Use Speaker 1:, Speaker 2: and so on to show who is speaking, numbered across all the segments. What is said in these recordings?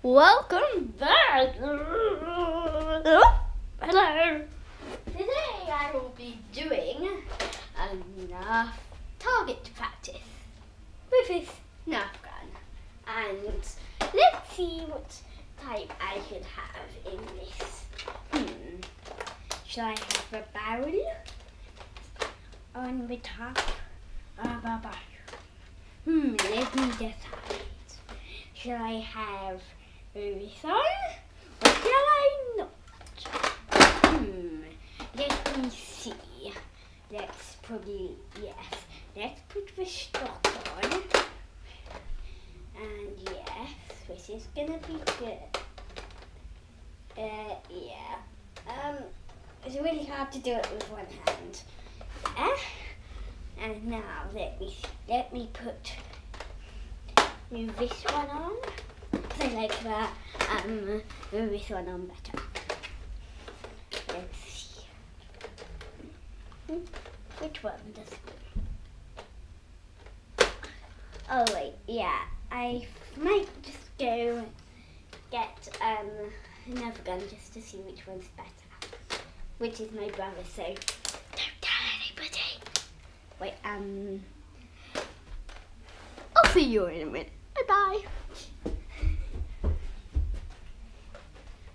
Speaker 1: Welcome back. Hello. Today I will be doing a nerf target practice with this nerf gun. And let's see what type I should have in this. Should I have a barrel on the top of a barrel? Let me decide. Should I have this on or shall I not? Let me see. Let's probably, let's put the stock on. And yes, this is gonna be good. It's really hard to do it with one hand. And now let me put this one on. I like that. This one on better. Let's see. Which one does it? Oh wait, yeah. I might just go get another gun just to see which one's better. Which is my brother, so don't tell anybody. Wait, I'll see you in a minute. Bye-bye.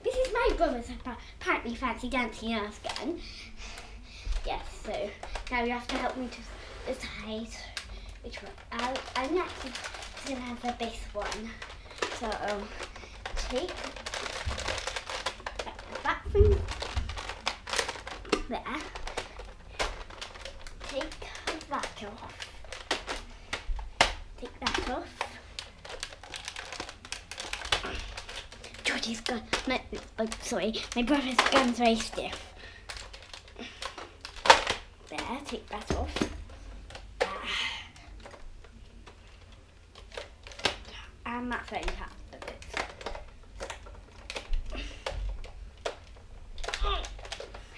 Speaker 1: This is my brother's apparently fancy dancy nerf gun. Yes, so now you have to help me to decide which one. I'm actually going to have the base one. So take that thing there. Take that off. Take that off. Georgie's gun. My brother's gun's very stiff. There, take that off. And that's very hard.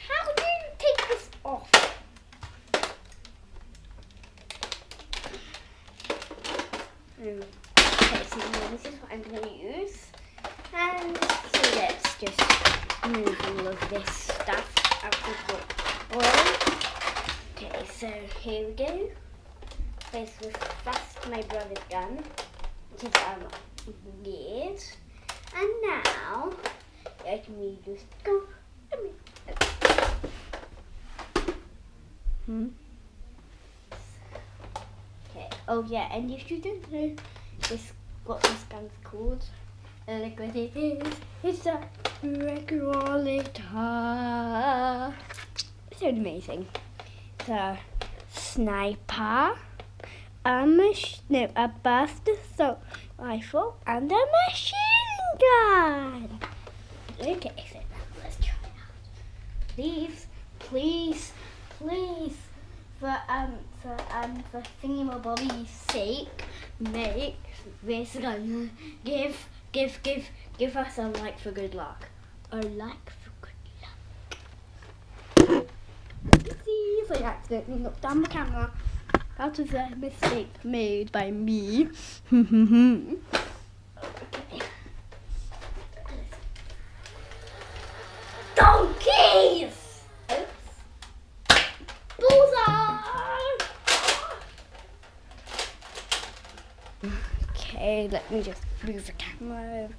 Speaker 1: How do you take this off? Okay, so now this is what I'm going to use. And so let's just move all of this stuff out of the oil. Okay, so here we go. This was first my brother's gun, which is weird. And now let me just go. Okay. Oh yeah, and if you don't know what this gun's called, look what it is. It's a regulator. So amazing. It's a sniper, a burst assault rifle, and a machine gun. Okay, so now let's try it out. Please, for thingamabobby's sake, make this gun. Give us a like for good luck. A like for good luck. See, so I accidentally knocked down the camera. That was a mistake made by me. Donkeys! Okay, let me just move the camera over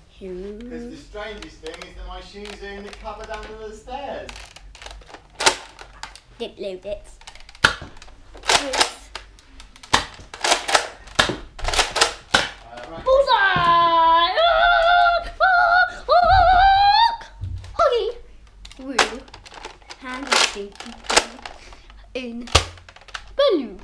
Speaker 1: here.
Speaker 2: Because the strangest thing is that my shoes are in the cupboard under the stairs.
Speaker 1: Didn't load it.
Speaker 2: Right.
Speaker 1: Bullseye! Hoggy! Woo. And in blue.